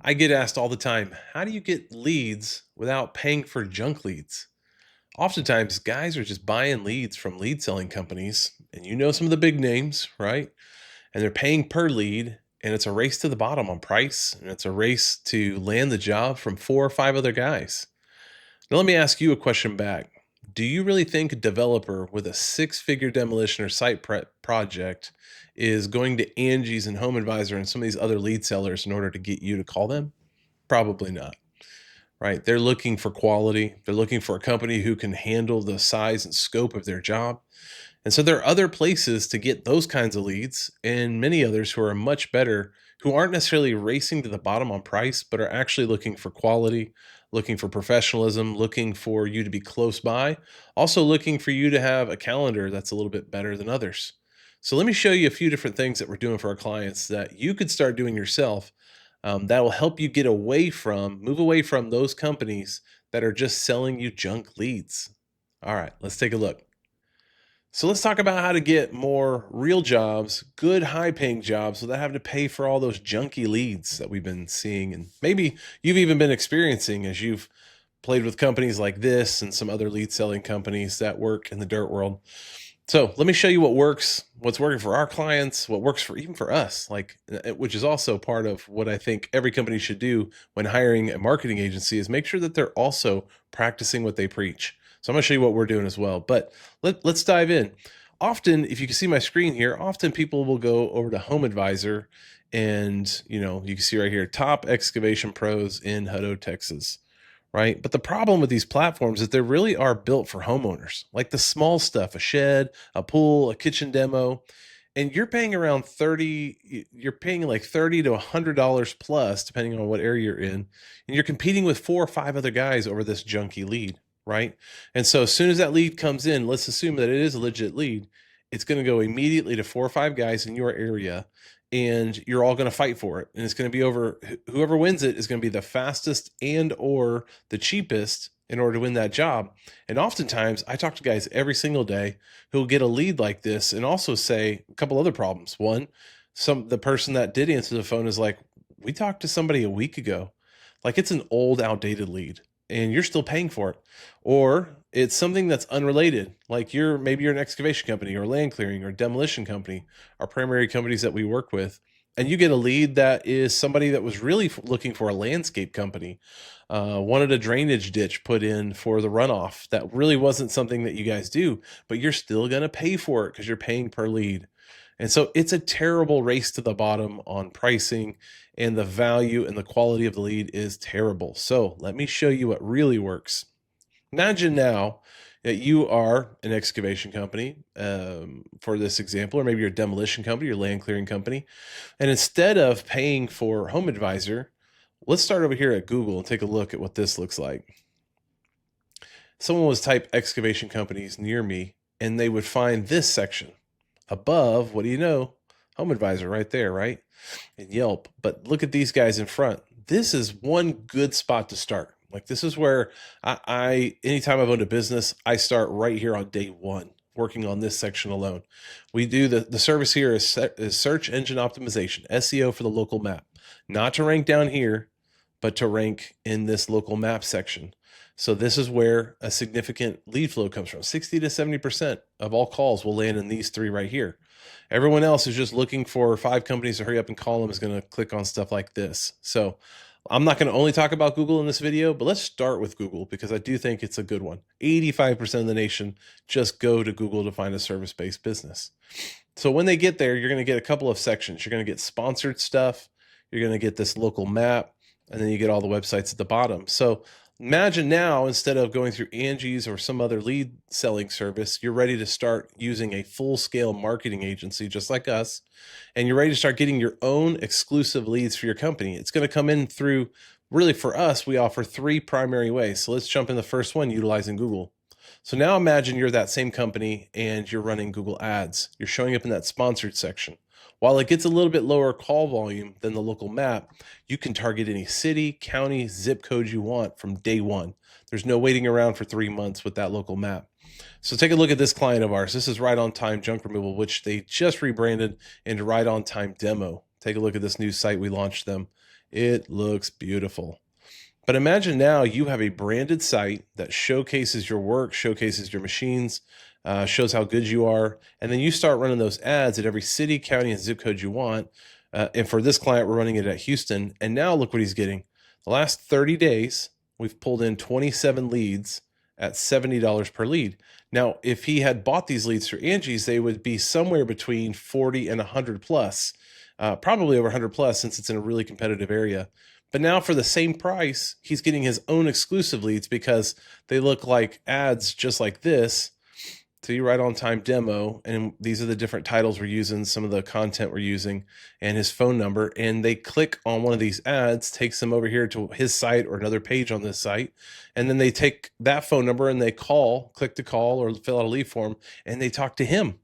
I get asked all the time, how do you get leads without paying for junk leads? Oftentimes, guys are just buying leads from lead selling companies, and you know some of the big names, right? And they're paying per lead, and it's a race to the bottom on price, and it's a race to land the job from 4 or 5 other guys. Now, let me ask you a question back. Do you really think a developer with a six-figure demolition or site prep project is going to Angie's and HomeAdvisor and some of these other lead sellers in order to get you to call them? Probably not, right? They're looking for quality. They're looking for a company who can handle the size and scope of their job. And so there are other places to get those kinds of leads, and many others who are much better, who aren't necessarily racing to the bottom on price, but are actually looking for quality, looking for professionalism, looking for you to be close by, also looking for you to have a calendar that's a little bit better than others. So let me show you a few different things that we're doing for our clients that you could start doing yourself, that will help you move away from those companies that are just selling you junk leads. All right, let's take a look. So let's talk about how to get more real jobs, good high paying jobs without having to pay for all those junky leads that we've been seeing. And maybe you've even been experiencing as you've played with companies like this and some other lead selling companies that work in the dirt world. So let me show you what works, what's working for our clients, what works for even for us, which is also part of what I think every company should do when hiring a marketing agency is make sure that they're also practicing what they preach. So I'm going to show you what we're doing as well. But let's dive in. Often, if you can see my screen here, often people will go over to HomeAdvisor and, you can see right here, top excavation pros in Hutto, Texas, right? But the problem with these platforms is they really are built for homeowners, like the small stuff, a shed, a pool, a kitchen demo. And you're paying around you're paying like $30 to $100 plus, depending on what area you're in. And you're competing with 4 or 5 other guys over this junky lead, right? And so as soon as that lead comes in, let's assume that it is a legit lead, it's going to go immediately to 4 or 5 guys in your area, and you're all going to fight for it. And it's going to be over, whoever wins it is going to be the fastest and or the cheapest in order to win that job. And oftentimes I talk to guys every single day who'll get a lead like this and also say a couple other problems. One, the person that did answer the phone is like, we talked to somebody a week ago. Like, it's an old, outdated lead and you're still paying for it. Or it's something that's unrelated. Like maybe you're an excavation company or land clearing or demolition company, our primary companies that we work with. And you get a lead that is somebody that was really looking for a landscape company, wanted a drainage ditch put in for the runoff. That really wasn't something that you guys do, but you're still going to pay for it because you're paying per lead. And so it's a terrible race to the bottom on pricing, and the value and the quality of the lead is terrible. So let me show you what really works. Imagine now that you are an excavation company, for this example, or maybe you're a demolition company, your land clearing company. And instead of paying for HomeAdvisor, let's start over here at Google and take a look at what this looks like. Someone was type excavation companies near me, and they would find this section above. What do you know? HomeAdvisor right there, right? And Yelp. But look at these guys in front. This is one good spot to start. Like, this is where anytime I've owned a business, I start right here on day one, working on this section alone. We do the service here is search engine optimization, SEO for the local map, not to rank down here, but to rank in this local map section. So this is where a significant lead flow comes from. 60 to 70% of all calls will land in these 3 right here. Everyone else is just looking for 5 companies to hurry up and call them, is going to click on stuff like this. So I'm not going to only talk about Google in this video, but let's start with Google because I do think it's a good one. 85% of the nation just go to Google to find a service-based business. So when they get there, you're going to get a couple of sections. You're going to get sponsored stuff. You're going to get this local map, and then you get all the websites at the bottom. So imagine now, instead of going through Angie's or some other lead selling service, you're ready to start using a full-scale marketing agency just like us, and you're ready to start getting your own exclusive leads for your company. It's going to come in through, really for us, we offer 3 primary ways. So let's jump in the first one, utilizing Google. So now imagine you're that same company and you're running Google Ads. You're showing up in that sponsored section. While it gets a little bit lower call volume than the local map, you can target any city, county, zip code you want from day one. There's no waiting around for 3 months with that local map. So take a look at this client of ours. This is Right On Time Junk Removal, which they just rebranded into Right On Time Demo. Take a look at this new site we launched them. It looks beautiful. But imagine now you have a branded site that showcases your work, showcases your machines, shows how good you are, and then you start running those ads at every city, county, and zip code you want. And for this client, we're running it at Houston. And now look what he's getting. The last 30 days, we've pulled in 27 leads at $70 per lead. Now, if he had bought these leads through Angie's, they would be somewhere between 40 and 100 plus, probably over 100 plus since it's in a really competitive area. But now for the same price, he's getting his own exclusive leads because they look like ads just like this. See, right on time demo. And these are the different titles we're using, some of the content we're using, and his phone number. And they click on one of these ads, takes them over here to his site or another page on this site. And then they take that phone number and they click to call or fill out a lead form, and they talk to him.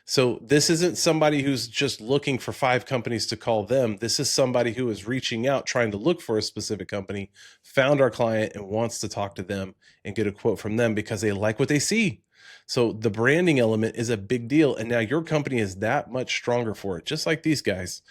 So this isn't somebody who's just looking for 5 companies to call them. This is somebody who is reaching out, trying to look for a specific company, found our client and wants to talk to them and get a quote from them because they like what they see. So the branding element is a big deal. And now your company is that much stronger for it, just like these guys,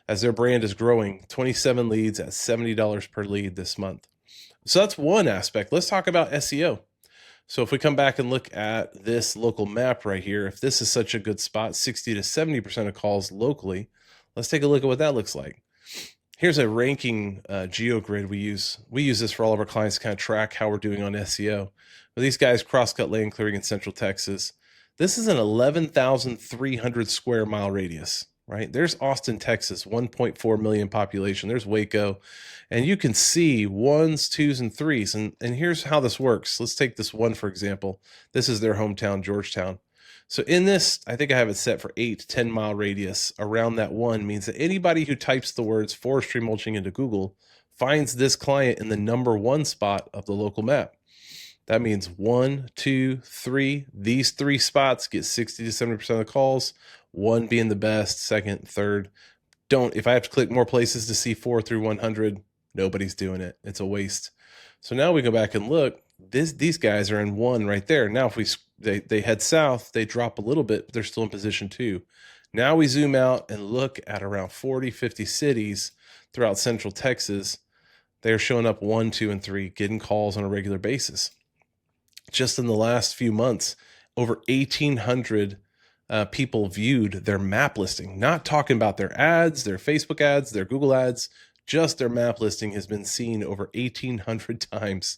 as their brand is growing. 27 leads at $70 per lead this month. So that's one aspect. Let's talk about SEO. So if we come back and look at this local map right here, if this is such a good spot, 60 to 70% of calls locally, let's take a look at what that looks like. Here's a ranking GeoGrid we use. We use this for all of our clients to kind of track how we're doing on SEO. But these guys cross-cut land clearing in Central Texas. This is an 11,300 square mile radius, right? There's Austin, Texas, 1.4 million population. There's Waco. And you can see 1s, 2s, and 3s. And here's how this works. Let's take this one, for example. This is their hometown, Georgetown. So in this, I think I have it set for 8 to 10 mile radius around that one means that anybody who types the words forestry mulching into Google finds this client in the #1 spot of the local map. That means 1, 2, 3. These 3 spots get 60 to 70% of the calls, one being the best, second, third. If I have to click more places to see 4 through 100, nobody's doing it. It's a waste. So now we go back and look. These guys are in 1 right there. Now if they head south, they drop a little bit, but they're still in position 2. Now we zoom out and look at around 40, 50 cities throughout Central Texas. They're showing up 1, 2, and 3, getting calls on a regular basis. Just in the last few months, over 1,800 people viewed their map listing, not talking about their ads, their Facebook ads, their Google ads, just their map listing has been seen over 1,800 times.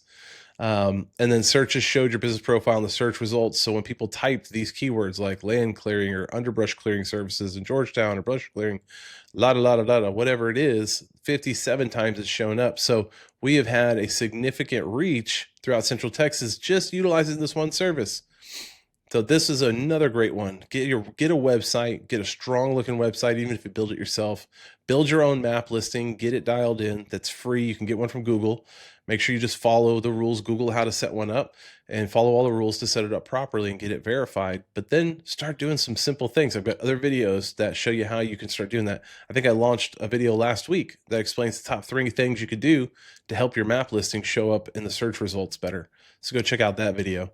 And then searches showed your business profile in the search results. So when people typed these keywords like land clearing or underbrush clearing services in Georgetown or brush clearing, whatever it is, 57 times it's shown up. So we have had a significant reach throughout Central Texas just utilizing this one service. So this is another great one. Get a website, get a strong looking website, even if you build it yourself. Build your own map listing, get it dialed in. That's free. You can get one from Google. Make sure you just follow the rules, Google how to set one up, and follow all the rules to set it up properly and get it verified. But then start doing some simple things. I've got other videos that show you how you can start doing that. I think I launched a video last week that explains the top 3 things you could do to help your map listing show up in the search results better. So go check out that video.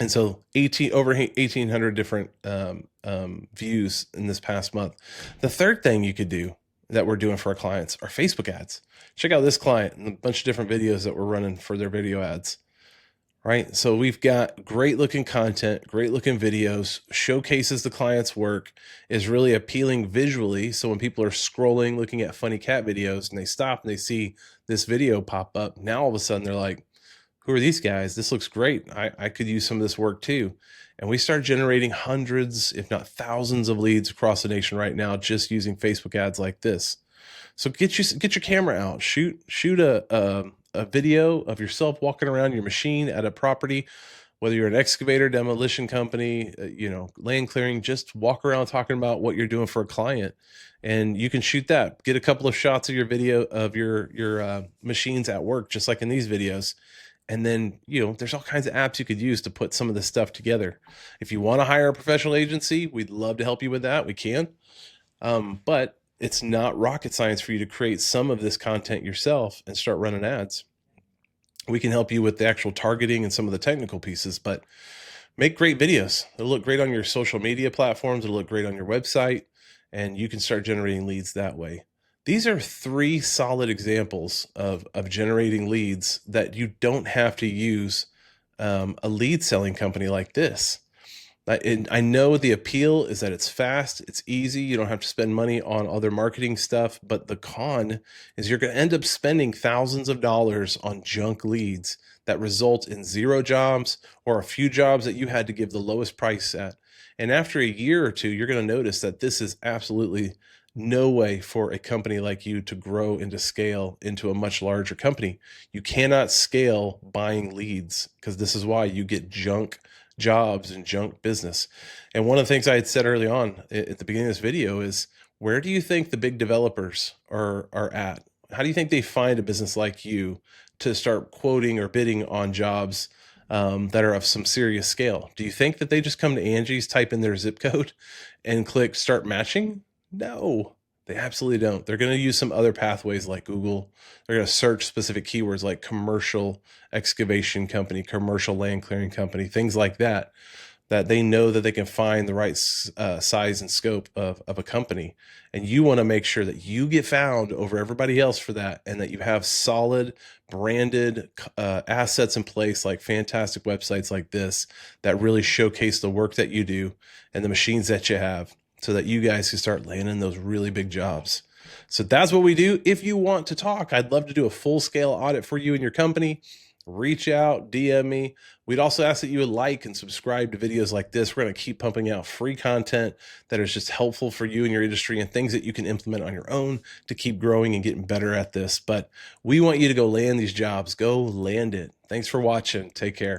And so over 1,800 different views in this past month. The third thing you could do that we're doing for our clients are Facebook ads. Check out this client and a bunch of different videos that we're running for their video ads, right? So we've got great looking content, great looking videos, showcases the client's work, is really appealing visually. So when people are scrolling, looking at funny cat videos and they stop and they see this video pop up, now all of a sudden they're like, who are these guys? This looks great. I could use some of this work too. And we start generating hundreds, if not thousands of leads across the nation right now, just using Facebook ads like this. So get your camera out, shoot a video of yourself walking around your machine at a property, whether you're an excavator, demolition company, land clearing, just walk around talking about what you're doing for a client. And you can shoot that, get a couple of shots of your video of your machines at work, just like in these videos. And then, there's all kinds of apps you could use to put some of this stuff together. If you want to hire a professional agency, we'd love to help you with that. We can. But it's not rocket science for you to create some of this content yourself and start running ads. We can help you with the actual targeting and some of the technical pieces, but make great videos. It'll look great on your social media platforms. It'll look great on your website, and you can start generating leads that way. These are three solid examples of generating leads that you don't have to use a lead selling company like this. And I know the appeal is that it's fast, it's easy, you don't have to spend money on other marketing stuff, but the con is you're going to end up spending thousands of dollars on junk leads that result in 0 jobs or a few jobs that you had to give the lowest price at. And after a year or two, you're going to notice that this is absolutely no way for a company like you to grow and to scale into a much larger company. You cannot scale buying leads, because this is why you get junk jobs and junk business. And one of the things I had said early on at the beginning of this video is, where do you think the big developers are at? How do you think they find a business like you to start quoting or bidding on jobs that are of some serious scale? Do you think that they just come to Angie's, type in their zip code, and click start matching? No, they absolutely don't. They're going to use some other pathways like Google. They're going to search specific keywords like commercial excavation company, commercial land clearing company, things like that, that they know that they can find the right size and scope of a company. And you want to make sure that you get found over everybody else for that, and that you have solid branded assets in place, like fantastic websites like this that really showcase the work that you do and the machines that you have, so that you guys can start landing those really big jobs. So that's what we do. If you want to talk, I'd love to do a full-scale audit for you and your company. Reach out, DM me. We'd also ask that you would like and subscribe to videos like this. We're going to keep pumping out free content that is just helpful for you and your industry, and things that you can implement on your own to keep growing and getting better at this. But we want you to go land these jobs. Go land it. Thanks for watching. Take care.